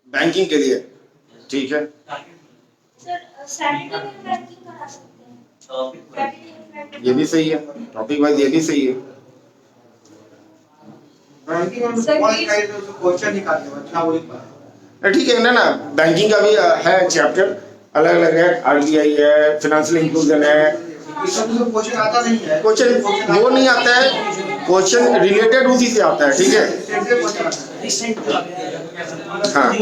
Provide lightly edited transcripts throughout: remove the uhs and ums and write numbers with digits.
Banking के लिए, ठीक है। ये भी सही है, टॉपिक वाइज ये भी सही है। ठीक है ना, बैंकिंग का भी है चैप्टर, अलग अलग है, आरबीआई है, फाइनेंशियल इंक्लूजन है। क्वेश्चन आता नहीं है, क्वेश्चन वो नहीं आता है, क्वेश्चन रिलेटेड उसी से आता है, ठीक है। हाँ,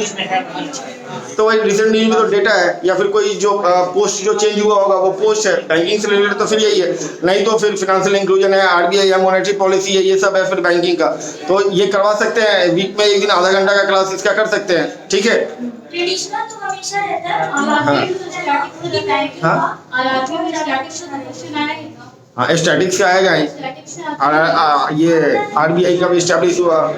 तो वही रिसेंट न्यूज में तो डेटा है, या फिर कोई जो पोस्ट जो चेंज हुआ होगा वो पोस्ट है, बैंकिंग से रिलेटेड तो फिर यही है, नहीं तो फिर फाइनेंशियल इंक्लूजन है, आरबीआई है, मॉनेटरी पॉलिसी है, ये सब है फिर बैंकिंग का। तो ये करवा सकते हैं, वीक में एक दिन आधा घंटा का क्लास इसका कर सकते हैं, ठीक है। ट्रेडिशनल तो हमेशा रहता है। हाँ, स्टैटिक्स का आएगा ही, ये आरबीआई का भी इस्टेब्लिश हुआ।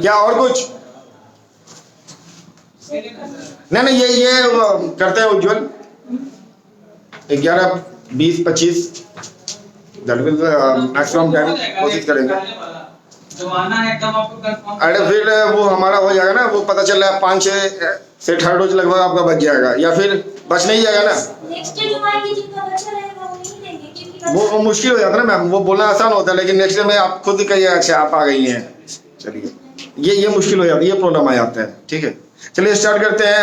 क्या और कुछ? नहीं, ये करते हैं उज्जवल 11, 20, 25 मैक्सिमम टाइम कोशिश करेंगे। अरे फिर वो हमारा हो जाएगा ना, वो पता चल रहा है 5-6 से थर्ड डोज लगभग आपका बच जाएगा, या फिर बच नहीं जाएगा ना, वो मुश्किल हो जाता है ना मैम, वो बोलना आसान होता है, लेकिन नेक्स्ट डे में आप खुद कहिए अच्छा आप आ गई हैं, चलिए ये मुश्किल हो जाती है, ये प्रॉब्लम आ जाता है, ठीक है। चलिए स्टार्ट करते हैं।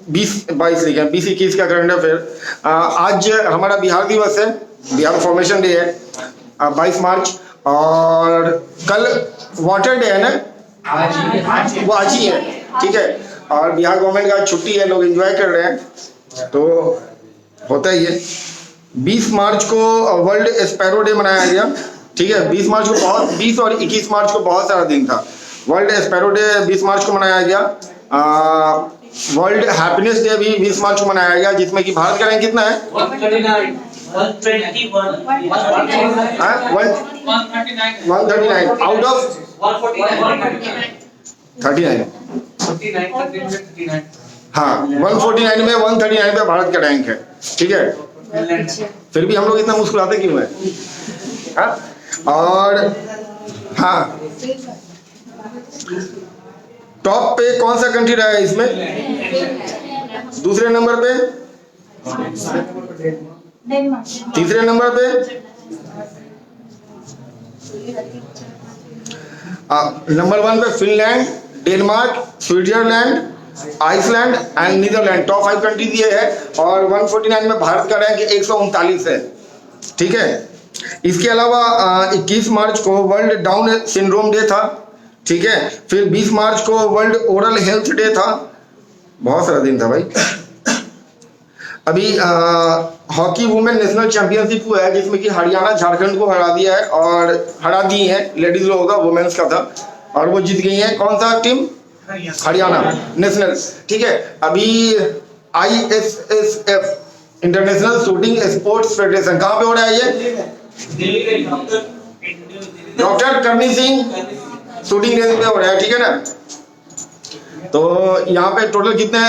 20-21 का करंट अफेयर। आज हमारा बिहार दिवस है, बिहार फॉर्मेशन डे है, 22 मार्च, और कल वाटर डे है ना, वो आज ही है, ठीक है। और बिहार गवर्नमेंट का छुट्टी है, लोग एंजॉय कर रहे हैं, तो होता ही है। 20 मार्च को वर्ल्ड स्पैरो डे मनाया गया, ठीक है। 20 और 21 मार्च को बहुत सारा दिन था। वर्ल्ड स्पैरो डे 20 मार्च को मनाया गया। वर्ल्ड हैप्पीनेस डे भी 20 मार्च को मनाया गया, जिसमें कि भारत का रैंक कितना है? 139 आउट ऑफ 39। हाँ, 149 में 139 पे भारत का रैंक है, ठीक है। फिर भी हम लोग इतना मुस्कुराते क्यों हैं? हाँ? और हाँ, टॉप पे कौन सा कंट्री रहा है इसमें? दूसरे नंबर पे, तीसरे नंबर पे, नंबर 1 पे Finland, Denmark, Switzerland, Iceland and Netherland, top 5 countries ये है। और 149 में भारत का रैंक 139 है, ठीक है। इसके अलावा 21 मार्च को वर्ल्ड डाउन सिंड्रोम डे था, ठीक है। फिर 20 मार्च को वर्ल्ड ओरल हेल्थ डे था, बहुत सारा दिन था भाई। अभी हॉकी वुमेन नेशनल चैंपियनशिप हुआ है, जिसमें कि हरियाणा झारखंड को हरा दिया है, और हरा दी है, लेडीज लोगों का, वुमेन्स का था, और वो जीत गई है। कौन सा टीम? हरियाणा नेशनल, ठीक है। अभी ISSF international shooting sports federation कहाँ पे हो रहा है ये? डॉक्टर करनी सिंह शूटिंग रेंज पे हो रहा है, ठीक है ना। तो यहाँ पे टोटल कितने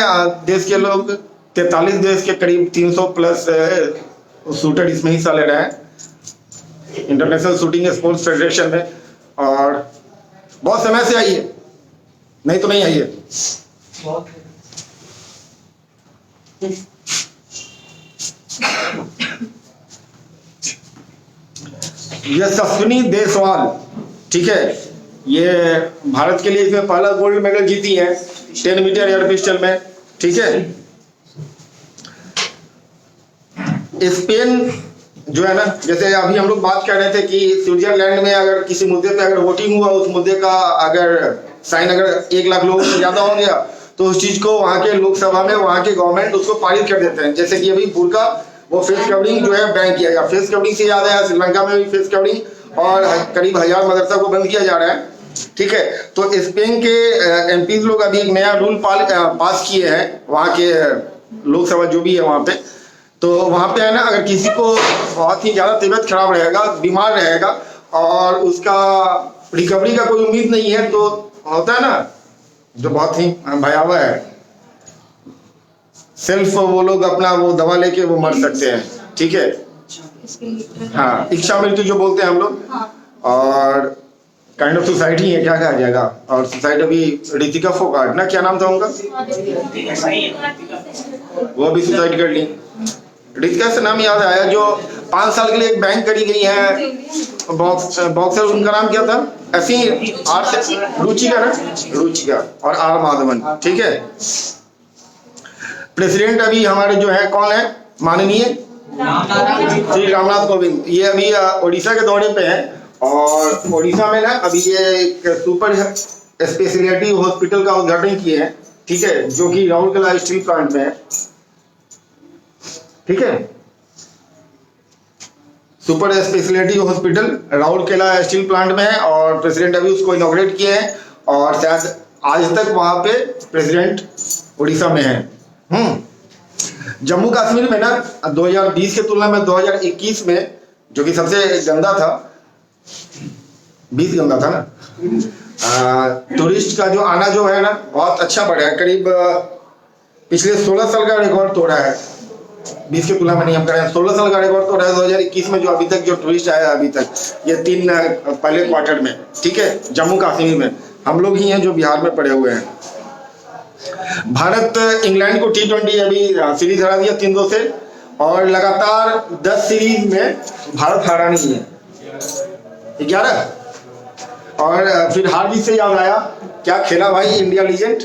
देश के लोग? 43 देश के करीब 300 प्लस शूटर इसमें हिस्सा ले रहे हैं, इंटरनेशनल शूटिंग स्पोर्ट्स फेडरेशन में। और बहुत समय से आई है, नहीं तो नहीं आई है। यशस्विनी देसवाल, ठीक है, ये भारत के लिए इसमें पहला गोल्ड मेडल जीती है 10 मीटर एयर पिस्टल में, ठीक है। स्पेन जो है ना, जैसे अभी हम लोग बात कर रहे थे कि स्विट्जरलैंड में अगर किसी मुद्दे पे अगर वोटिंग हुआ, उस मुद्दे का अगर साइन अगर 1 लाख लोगों से ज्यादा हो गया, तो उस चीज को वहां के लोकसभा में वहां के गवर्नमेंट उसको पारित कर देते हैं। जैसे कि अभी बुर्का, वो फेस कवरिंग जो है बैन किया गया। फेस कवरिंग से याद आया, श्रीलंका में भी फेस कवरिंग, और करीब 1000 मदरसा को बंद किया जा रहा है, ठीक है। तो स्पेन के MP लोग अभी एक नया रूल पास किए हैं, वहां के लोकसभा जो भी है वहां पे। तो वहां पे है ना, अगर किसी को बहुत ही ज्यादा तबीयत खराब रहेगा, बीमार रहेगा, और उसका रिकवरी का कोई उम्मीद नहीं है, तो होता है ना जो बहुत ही भयावह है, सेल्फ वो लोग अपना वो दवा लेके वो मर सकते हैं, ठीक है। हाँ, इच्छा मृत्यु जो बोलते हैं हम लोग। और काइंड ऑफ सुसाइड ही है, क्या कहा जाएगा। और सुसाइड अभी रितिका फोगाट ना, क्या नाम था उनका, वो अभी सुसाइड कर ली। रितिका से नाम याद आया, जो 5 साल के लिए एक बैंक करी गई है, बॉक्सर, उनका नाम क्या था, ऐसी आर से रुचिका ना, रुचिका और आर माधवन, ठीक है। प्रेसिडेंट अभी हमारे जो है कौन है, माननीय श्री रामनाथ कोविंद, ये अभी उड़ीसा के दौरे पे हैं। और उड़ीसा में ना अभी ये एक सुपर स्पेशलिटी हॉस्पिटल का उद्घाटन किए हैं, ठीक है, जो कि राउरकेला स्टील प्लांट में है, ठीक है। Super speciality hospital Rourkela steel plant में है और प्रेसिडेंट अभी उसको इनॉग्रेट किए हैं। और शायद आज तक वहां पे प्रेसिडेंट उड़ीसा में है। जम्मू कश्मीर में ना 2020 के तुलना में 2021 में, जो कि सबसे गंदा था, 20 गंदा था ना, टूरिस्ट का जो आना जो है ना बहुत अच्छा बढ़ा है, करीब पिछले 16 साल का रिकॉर्ड तोड़ा है। 20 के तुलना में नहीं हम कर रहे हैं, 16 साल का रिकॉर्ड तोड़ा है 2021 में, जो अभी तक जो टूरिस्ट आया अभी तक, ये 3 पहले क्वार्टर में, ठीक है, जम्मू कश्मीर में। हम लोग ही हैं जो बिहार में पड़े हुए हैं। भारत इंग्लैंड को T20 अभी सीरीज हरा दिया 3-2 से, और लगातार 10 सीरीज में भारत हारा नहीं है, 11। और फिर हार जीत से याद आया, क्या खेला भाई इंडिया लीजेंड,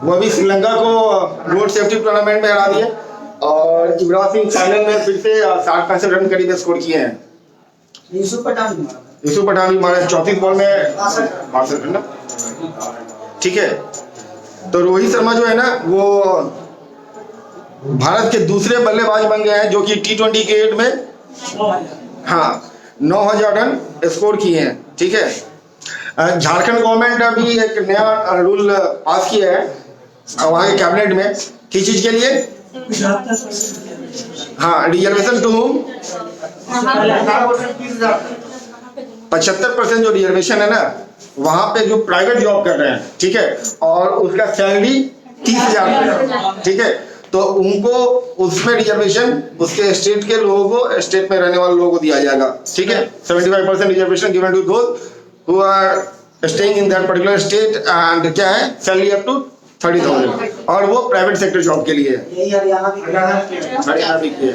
वो भी श्रीलंका को रोड सेफ्टी टूर्नामेंट में हरा दिए। और युवराज सिंह फाइनल में फिर से 60-65 रन करीब स्कोर किए हैं। यूसुफ पठान भी मारे 34 बॉल में 62 रन, ठीक है। तो रोहित शर्मा जो है ना वो भारत के दूसरे बल्लेबाज बन गए हैं जो कि T20 क्रिकेट में 9000 रन स्कोर किए हैं, ठीक है। झारखंड गवर्नमेंट अभी एक नया रूल पास किया है वहाँ के कैबिनेट में, किस चीज के लिए, रिजर्वेशन टू होम 75% जो रिजर्वेशन है ना, वहां पे जो प्राइवेट जॉब कर रहे हैं, ठीक है, और उसका सैलरी 30,000, ठीक है, तो उनको उसमें रिजर्वेशन उसके स्टेट के लोगों को, स्टेट में रहने वाले लोगों को दिया जाएगा, ठीक है। 75% reservation given to those who are staying in that particular state, and क्या है, सैलरी अप टू 30,000, और वो प्राइवेट सेक्टर जॉब के लिए है। हरियाणा भी है।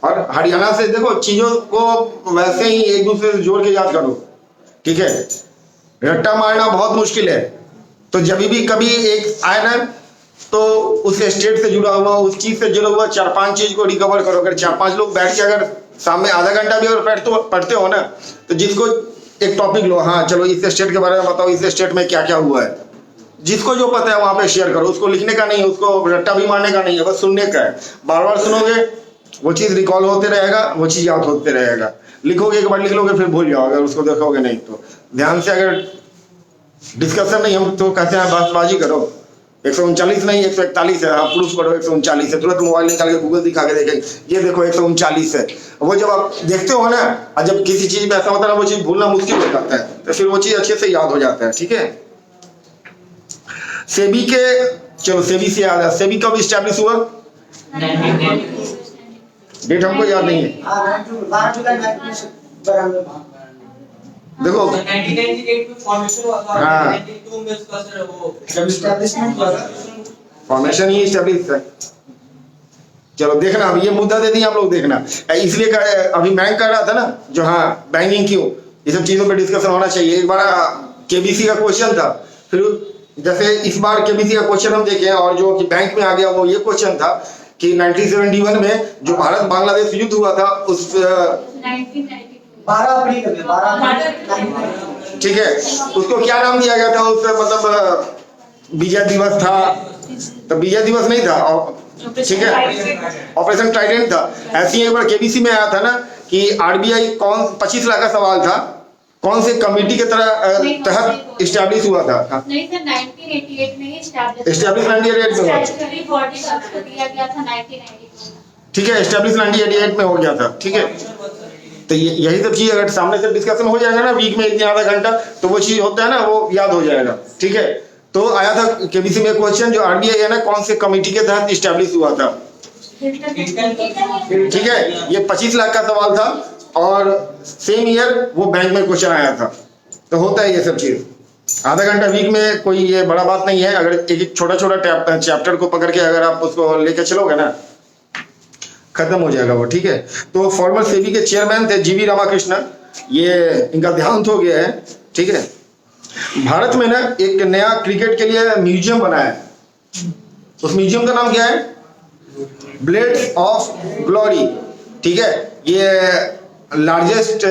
और हरियाणा से देखो चीजों को वैसे ही एक दूसरे से जोड़ के याद करो, ठीक है। रट्टा मारना बहुत मुश्किल है, तो जब भी कभी एक आए ना, तो उस स्टेट से जुड़ा हुआ, उस चीज से जुड़ा हुआ 4-5 चीज को रिकवर करो। अगर 4-5 लोग बैठ के अगर सामने आधा घंटा भी अगर पढ़ते हो ना, तो जिसको एक टॉपिक लो, हाँ चलो इस स्टेट के बारे में बताओ, इस स्टेट में क्या क्या हुआ है, जिसको जो पता है वहां पे शेयर करो। उसको लिखने का नहीं है, उसको रट्टा भी मारने का नहीं है, बस सुनने का है। बार बार सुनोगे वो चीज रिकॉल होते रहेगा, वो चीज याद होते रहेगा। लिखोगे एक बार लिख लोगे फिर भूल जाओगे, अगर उसको देखोगे नहीं तो। ध्यान से अगर डिस्कशन नहीं, हम तो कहते हैं बसबाजी करो। 139 नहीं 141 है, हाँ प्रूफ करो 139 है, तुरंत मोबाइल निकाल के गूगल दिखा के देखें, ये देखो 139 है। वो जब आप देखते हो ना, और जब किसी चीज में ऐसा होता है ना, वो चीज भूलना मुश्किल हो जाता है, तो फिर वो चीज अच्छे से याद हो जाता है, ठीक है। सेबी के, चलो सेबी से याद है, सेबी कब स्टैब्लिश हुआ, डेट हमको याद नहीं है। देखो 1998 में फॉर्मेशन हुआ था, 92 में उसका सर वो फॉर्मेशन ही स्टैब्लिश है। चलो देखना, अब ये मुद्दा दे दिया हम लोग, देखना इसलिए अभी बैंक कर रहा था ना, जो बैंकिंग क्यों, ये सब चीजों पे डिस्कशन होना चाहिए। एक बार केबीसी का क्वेश्चन था, फिर जैसे इस बार केबीसी का क्वेश्चन हम देखे, और जो कि बैंक में आ गया वो ये क्वेश्चन था कि 1971 में जो भारत बांग्लादेश युद्ध हुआ था, उस 12 अप्रैल में 12 ठीक है, उसको क्या नाम दिया गया था, उस मतलब विजय दिवस था, तो विजय दिवस नहीं था, ठीक है, ऑपरेशन ट्राइडेंट था। ऐसे ही एक बार केबीसी में आया था ना कि आरबीआई कौन 25 लाख का सवाल था, कौन से कमेटी के तहत स्टैब्लिश हुआ था? नहीं सर, 1988 में ही एस्टैब्लिश 1988 में हुआ था, स्टैट्यूटरी बॉडी का उसको दिया गया था 1988 में, ठीक है, एस्टैब्लिश 1988 में हो गया था, ठीक है। तो यही सब चीज अगर सामने से डिस्कशन हो जाएगा ना वीक में एक आधा घंटा, तो वो चीज होता है ना, वो याद हो जाएगा, ठीक है। तो आया था केबीसी में क्वेश्चन, जो आरबीआई है ना, कौन से कमेटी के तहत स्टैब्लिश हुआ था, ठीक है। ये 25 लाख का सवाल था, और सेम ईयर वो बैंक में क्वेश्चन आया था। तो होता है ये सब चीज। आधा घंटा वीक में कोई ये बड़ा बात नहीं है, अगर एक एक छोटा छोटा चैप्टर को पकड़ के अगर आप उसको लेके चलोगे ना, खत्म हो जाएगा वो, ठीक है। तो फॉर्मर सेबी के चेयरमैन थे जीवी रामाकृष्णन, ये इनका देहांत हो गया है, ठीक है। भारत में ना एक नया क्रिकेट के लिए म्यूजियम बना है, उस म्यूजियम का नाम क्या है? ब्लेड्स ऑफ ग्लोरी, ठीक है। ये लार्जेस्ट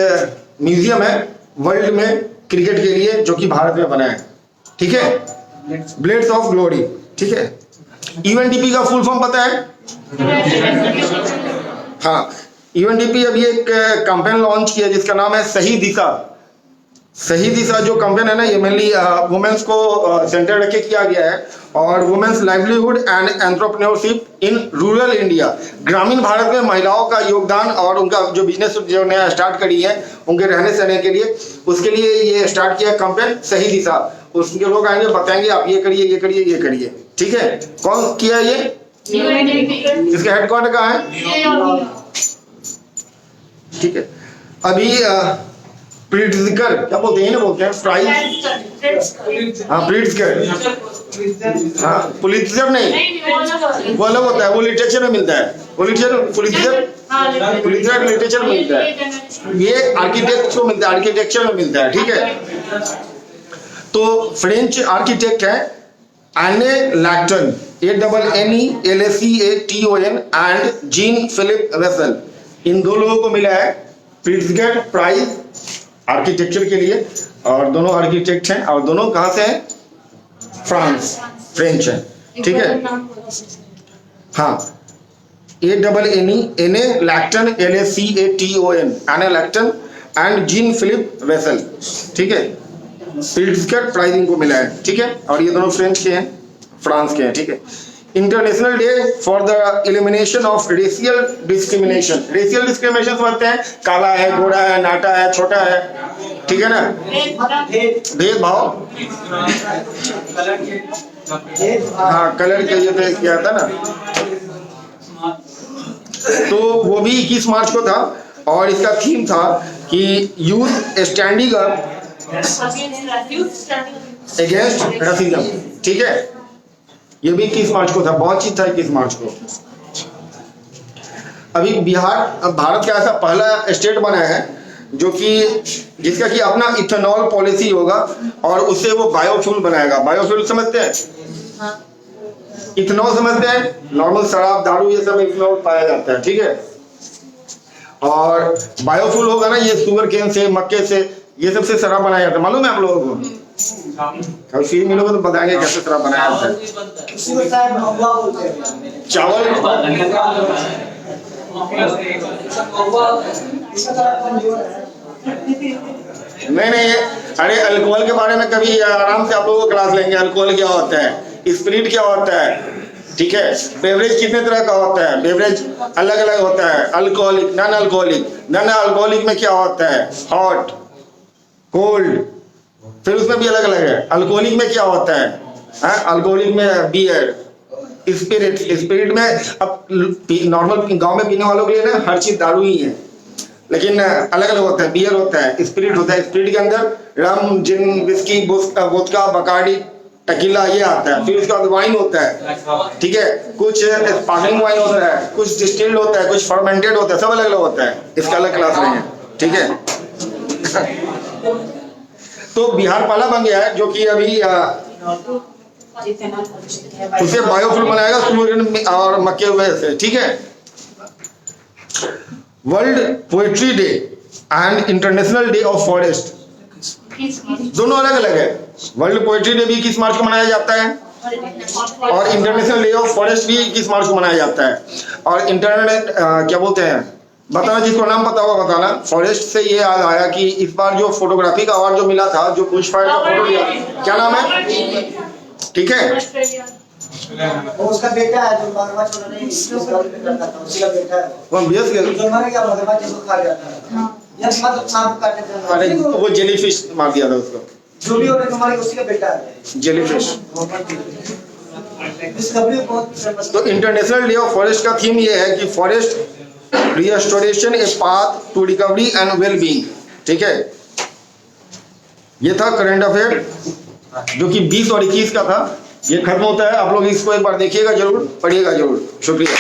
म्यूजियम है वर्ल्ड में क्रिकेट के लिए जो कि भारत में बना है, ठीक है। ब्लेड्स ऑफ ग्लोरी, ठीक है। यूएनडीपी का फुल फॉर्म पता है? हाँ, यूएनडीपी अभी एक कैंपेन लॉन्च किया जिसका नाम है सही दिशा। सही दिशा जो कैंपेन है ना, ये मेनली वुमेन्स को सेंटर रख के किया गया है, और women's livelihood and entrepreneurship in rural India, ग्रामीण भारत में महिलाओं का योगदान और उनका जो बिजनेस जो नया स्टार्ट करी है उनके रहने सहने के लिए, उसके लिए ये स्टार्ट किया कैंपेन सही दिशा। उसके लोग आएंगे बताएंगे आप ये करिए ये करिए ये करिए, ठीक है। कौन किया ये? इसका हेडक्वार्टर कहाँ है? ठीक है। अभी प्रिट्जकर क्या बोलते हैं ना, बोलते हैं प्राइज, हाँ प्रिट्जकर, हाँ पुलित्जर नहीं, वो अलग होता है, वो लिटरेचर में मिलता है, वो पुलित्जर लिटरेचर में मिलता है, ये आर्किटेक्ट को मिलता है, आर्किटेक्चर में मिलता है, ठीक है। तो फ्रेंच आर्किटेक्ट है Anne Lacaton, ANNELACATON and Jean Philippe Vassal, इन दो लोगों को मिला है प्रिट्जकर प्राइज आर्किटेक्चर के लिए, और दोनों आर्किटेक्ट हैं, और दोनों कहाँ से हैं? फ्रांस, फ्रेंच है, ठीक है। हाँ, ANNE Lacaton LACATON, Anne Lacaton and Jean Philippe Vassal, ठीक है। प्रिट्जकर प्राइज इनको मिला है, ठीक है, और ये दोनों फ्रेंच के हैं, फ्रांस के हैं, ठीक है। International day for the elimination of racial discrimination. Racial discrimination समझते हैं, काला है, गोरा है, नाटा है, छोटा है, ठीक है ना, भेदभाव, हाँ कलर के लिए किया था ना। तो वो भी 21 मार्च को था, और इसका थीम था कि यूथ स्टैंडिंग अप अगेंस्ट रसिज्म, ठीक है। ये भी 21 मार्च को था, बहुत चीज था 21 मार्च को। अभी बिहार भारत का ऐसा पहला स्टेट बना है जो कि जिसका कि अपना इथेनॉल पॉलिसी होगा, और उससे वो बायोफ्यूल बनाएगा। बायोफ्यूल समझते हैं? इथेनॉल समझते हैं? नॉर्मल शराब दारू ये सब इथेनॉल पाया जाता है, ठीक है। और बायोफ्यूल होगा ना, ये शुगर केन से, मक्के से, ये सबसे शराब बनाया जाता है, मालूम है आप लोगों को? कल फिर मिलोगे तो बताएंगे कैसे शराब बनाया जाता है। चावल नहीं, अरे अल्कोहल के बारे में कभी आराम से आप लोगों को क्लास लेंगे। अल्कोहल क्या होता है, स्पिरिट क्या होता है, ठीक है। बेवरेज कितने तरह का होता है, बेवरेज अलग अलग होता है, alcoholic, non alcoholic. Non alcoholic में क्या होता है, हॉट, कोल्ड, फिर उसमें भी अलग अलग है। अल्कोहलिक में क्या होता है, अल्कोहलिक में बियर, स्पिरिट। स्पिरिट में अब नॉर्मल गांव में पीने वालों के लिए ना हर चीज दारू ही है, लेकिन अलग अलग होता है। बियर होता है, स्पिरिट होता है, स्पिरिट के अंदर रम, जिन, विस्की, वोदका, बकार्डी, टकीला ये आता है। फिर उसके बाद वाइन होता है, ठीक है। कुछ स्पार्कलिंग वाइन होता है, कुछ डिस्टिल्ड होता है, कुछ फर्मेंटेड होता है, सब अलग अलग होता है, इसका अलग क्लास नहीं है, ठीक है। तो बिहार पहला बन गया है जो कि अभी उसे बायोफ्यूल बनाएगा सूर्य और मक्के वजह से, ठीक है। World poetry day and international day of forest दोनों अलग अलग है। वर्ल्ड पोएट्री डे भी 21 मार्च को मनाया जाता है, और इंटरनेशनल डे ऑफ फॉरेस्ट भी 21 मार्च को मनाया जाता है। और इंटरनेट क्या बोलते हैं, बताना, जिसको नाम पता होगा बताना। फॉरेस्ट से ये याद आया कि इस बार जो फोटोग्राफी का अवार्ड जो मिला था, जो बुश फायर का फोटो लिया, क्या नाम है, ठीक है। वो उसका बेटा है जो मगरमच्छ वाला नहीं, करता था, उसका बेटा है। वो बीएस के जो मर गया, मगरमच्छ जिसको खा जाता है, यस मतलब सांप काटने का। अरे वो जेलीफिश मार दिया था उसको, जो भी होने तुम्हारी उसी का बेटा है जेलीफिश। डिस्कवरी बहुत। तो इंटरनेशनल डे ऑफ फॉरेस्ट का थीम ये है कि forest restoration a path to recovery and well being. ठीक है, ये था करंट अफेयर जो कि 20 और 21 का था। ये खत्म होता है, आप लोग इसको एक बार देखिएगा जरूर, पढ़िएगा जरूर। शुक्रिया।